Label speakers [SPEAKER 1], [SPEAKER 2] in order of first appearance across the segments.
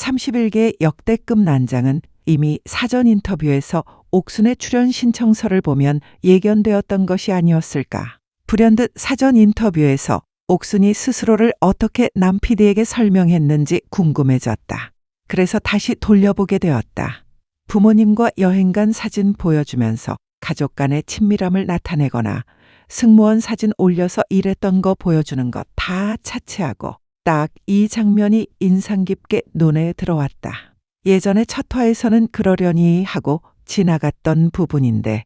[SPEAKER 1] 31개의 역대급 난장은 이미 사전 인터뷰에서 옥순의 출연 신청서를 보면 예견되었던 것이 아니었을까. 불현듯 사전 인터뷰에서 옥순이 스스로를 어떻게 남 PD에게 설명했는지 궁금해졌다. 그래서 다시 돌려보게 되었다. 부모님과 여행 간 사진 보여주면서 가족 간의 친밀함을 나타내거나 승무원 사진 올려서 일했던 거 보여주는 것 다 차치하고 딱 이 장면이 인상 깊게 눈에 들어왔다. 예전에 첫 화에서는 그러려니 하고 지나갔던 부분인데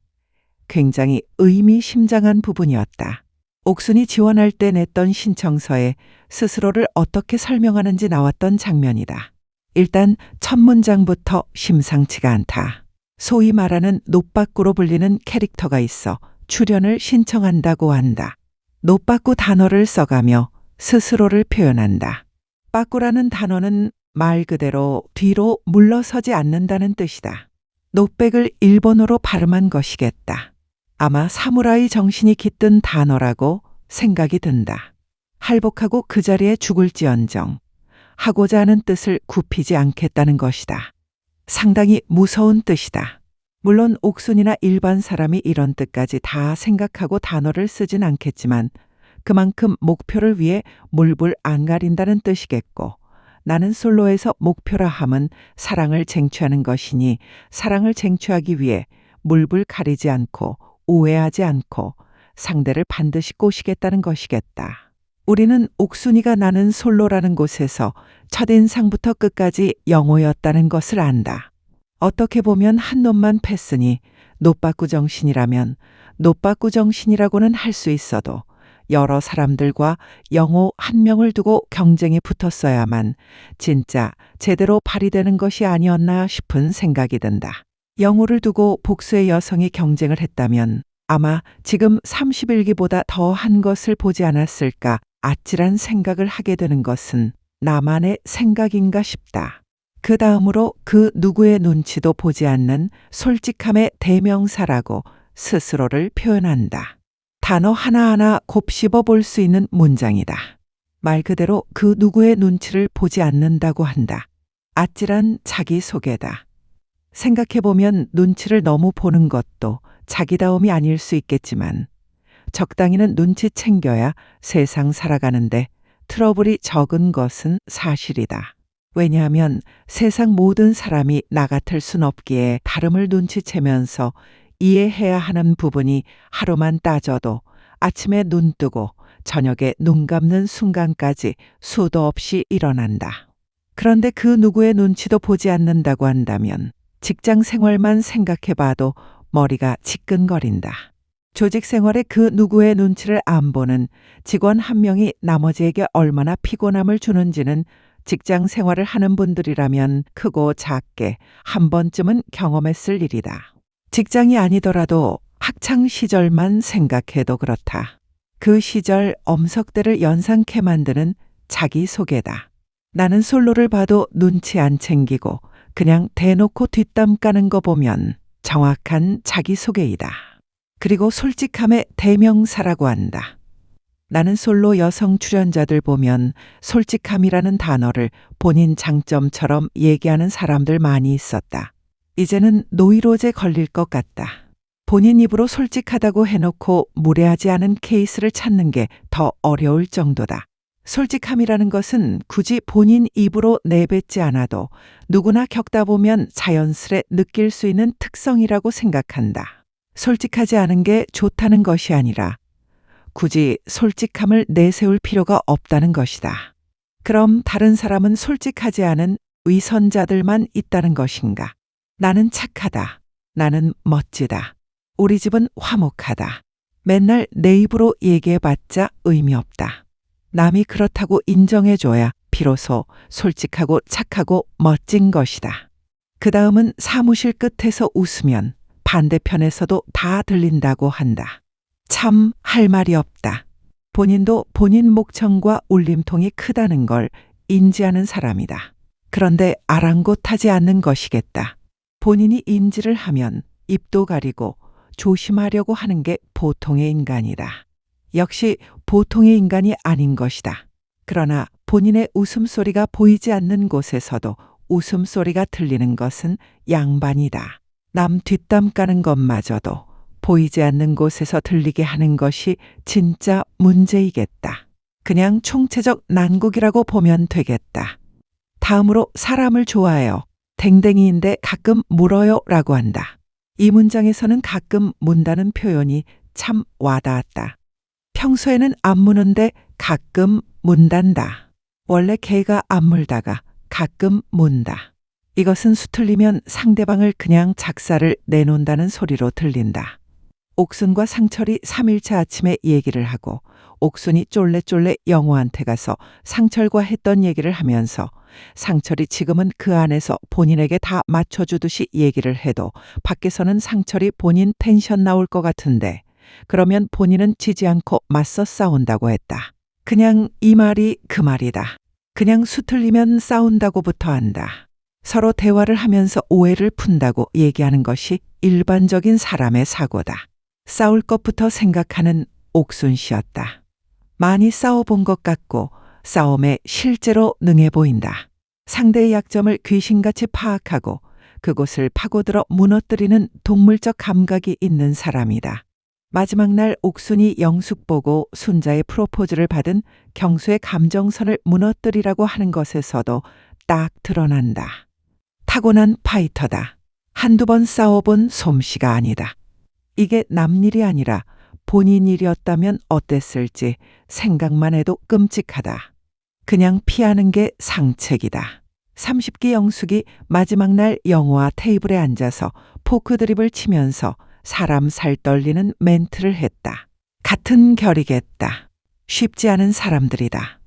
[SPEAKER 1] 굉장히 의미심장한 부분이었다. 옥순이 지원할 때 냈던 신청서에 스스로를 어떻게 설명하는지 나왔던 장면이다. 일단 첫 문장부터 심상치가 않다. 소위 말하는 노빠꾸로 불리는 캐릭터가 있어 출연을 신청한다고 한다. 노빠꾸 단어를 써가며 스스로를 표현한다. 빠꾸라는 단어는 말 그대로 뒤로 물러서지 않는다는 뜻이다. 노백을 일본어로 발음한 것이겠다. 아마 사무라이 정신이 깃든 단어라고 생각이 든다. 할복하고 그 자리에 죽을지언정 하고자 하는 뜻을 굽히지 않겠다는 것이다. 상당히 무서운 뜻이다. 물론 옥순이나 일반 사람이 이런 뜻까지 다 생각하고 단어를 쓰진 않겠지만 그만큼 목표를 위해 물불 안 가린다는 뜻이겠고 나는 솔로에서 목표라 함은 사랑을 쟁취하는 것이니 사랑을 쟁취하기 위해 물불 가리지 않고 우회하지 않고 상대를 반드시 꼬시겠다는 것이겠다. 우리는 옥순이가 나는 솔로라는 곳에서 첫인상부터 끝까지 영호였다는 것을 안다. 어떻게 보면 한 놈만 패으니 노빠꾸 정신이라면 노빠꾸 정신이라고는 할 수 있어도 여러 사람들과 영호 한 명을 두고 경쟁에 붙었어야만 진짜 제대로 발휘되는 것이 아니었나 싶은 생각이 든다. 영호를 두고 복수의 여성이 경쟁을 했다면 아마 지금 31기보다 더한 것을 보지 않았을까 아찔한 생각을 하게 되는 것은 나만의 생각인가 싶다. 그 다음으로 그 누구의 눈치도 보지 않는 솔직함의 대명사라고 스스로를 표현한다. 단어 하나하나 곱씹어 볼 수 있는 문장이다. 말 그대로 그 누구의 눈치를 보지 않는다고 한다. 아찔한 자기소개다. 생각해보면 눈치를 너무 보는 것도 자기다움이 아닐 수 있겠지만 적당히는 눈치 챙겨야 세상 살아가는데 트러블이 적은 것은 사실이다. 왜냐하면 세상 모든 사람이 나 같을 순 없기에 다름을 눈치채면서 이해해야 하는 부분이 하루만 따져도 아침에 눈 뜨고 저녁에 눈 감는 순간까지 수도 없이 일어난다. 그런데 그 누구의 눈치도 보지 않는다고 한다면 직장 생활만 생각해봐도 머리가 지끈거린다. 조직 생활에 그 누구의 눈치를 안 보는 직원 한 명이 나머지에게 얼마나 피곤함을 주는지는 직장 생활을 하는 분들이라면 크고 작게 한 번쯤은 경험했을 일이다. 직장이 아니더라도 학창 시절만 생각해도 그렇다. 그 시절 엄석대를 연상케 만드는 자기소개다. 나는 솔로를 봐도 눈치 안 챙기고 그냥 대놓고 뒷담 까는 거 보면 정확한 자기소개이다. 그리고 솔직함의 대명사라고 한다. 나는 솔로 여성 출연자들 보면 솔직함이라는 단어를 본인 장점처럼 얘기하는 사람들 많이 있었다. 이제는 노이로제 걸릴 것 같다. 본인 입으로 솔직하다고 해놓고 무례하지 않은 케이스를 찾는 게 더 어려울 정도다. 솔직함이라는 것은 굳이 본인 입으로 내뱉지 않아도 누구나 겪다 보면 자연스레 느낄 수 있는 특성이라고 생각한다. 솔직하지 않은 게 좋다는 것이 아니라 굳이 솔직함을 내세울 필요가 없다는 것이다. 그럼 다른 사람은 솔직하지 않은 위선자들만 있다는 것인가? 나는 착하다. 나는 멋지다. 우리 집은 화목하다. 맨날 내 입으로 얘기해봤자 의미 없다. 남이 그렇다고 인정해줘야 비로소 솔직하고 착하고 멋진 것이다. 그 다음은 사무실 끝에서 웃으면 반대편에서도 다 들린다고 한다. 참 할 말이 없다. 본인도 본인 목청과 울림통이 크다는 걸 인지하는 사람이다. 그런데 아랑곳하지 않는 것이겠다. 본인이 인지를 하면 입도 가리고 조심하려고 하는 게 보통의 인간이다. 역시 보통의 인간이 아닌 것이다. 그러나 본인의 웃음소리가 보이지 않는 곳에서도 웃음소리가 들리는 것은 양반이다. 남 뒷담 까는 것마저도 보이지 않는 곳에서 들리게 하는 것이 진짜 문제이겠다. 그냥 총체적 난국이라고 보면 되겠다. 다음으로 사람을 좋아해요. 댕댕이인데 가끔 물어요 라고 한다. 이 문장에서는 가끔 문다는 표현이 참 와닿았다. 평소에는 안 무는데 가끔 문단다. 원래 개가 안 물다가 가끔 문다. 이것은 수틀리면 상대방을 그냥 작사를 내놓는다는 소리로 들린다. 옥순과 상철이 3일차 아침에 얘기를 하고 옥순이 쫄래쫄래 영호한테 가서 상철과 했던 얘기를 하면서 상철이 지금은 그 안에서 본인에게 다 맞춰주듯이 얘기를 해도 밖에서는 상철이 본인 텐션 나올 것 같은데 그러면 본인은 지지 않고 맞서 싸운다고 했다. 그냥 이 말이 그 말이다. 그냥 수틀리면 싸운다고부터 한다. 서로 대화를 하면서 오해를 푼다고 얘기하는 것이 일반적인 사람의 사고다. 싸울 것부터 생각하는 옥순 씨였다. 많이 싸워본 것 같고 싸움에 실제로 능해 보인다. 상대의 약점을 귀신같이 파악하고 그곳을 파고들어 무너뜨리는 동물적 감각이 있는 사람이다. 마지막 날 옥순이 영숙 보고 순자의 프로포즈를 받은 경수의 감정선을 무너뜨리라고 하는 것에서도 딱 드러난다. 타고난 파이터다. 한두 번 싸워본 솜씨가 아니다. 이게 남 일이 아니라 본인 일이었다면 어땠을지 생각만 해도 끔찍하다. 그냥 피하는 게 상책이다. 30기 영숙이 마지막 날 영호와 테이블에 앉아서 포크 드립을 치면서 사람 살 떨리는 멘트를 했다. 같은 결이겠다. 쉽지 않은 사람들이다.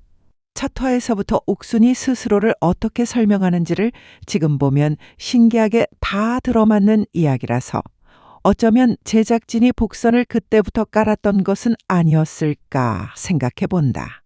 [SPEAKER 1] 첫 화에서부터 옥순이 스스로를 어떻게 설명하는지를 지금 보면 신기하게 다 들어맞는 이야기라서 어쩌면 제작진이 복선을 그때부터 깔았던 것은 아니었을까 생각해 본다.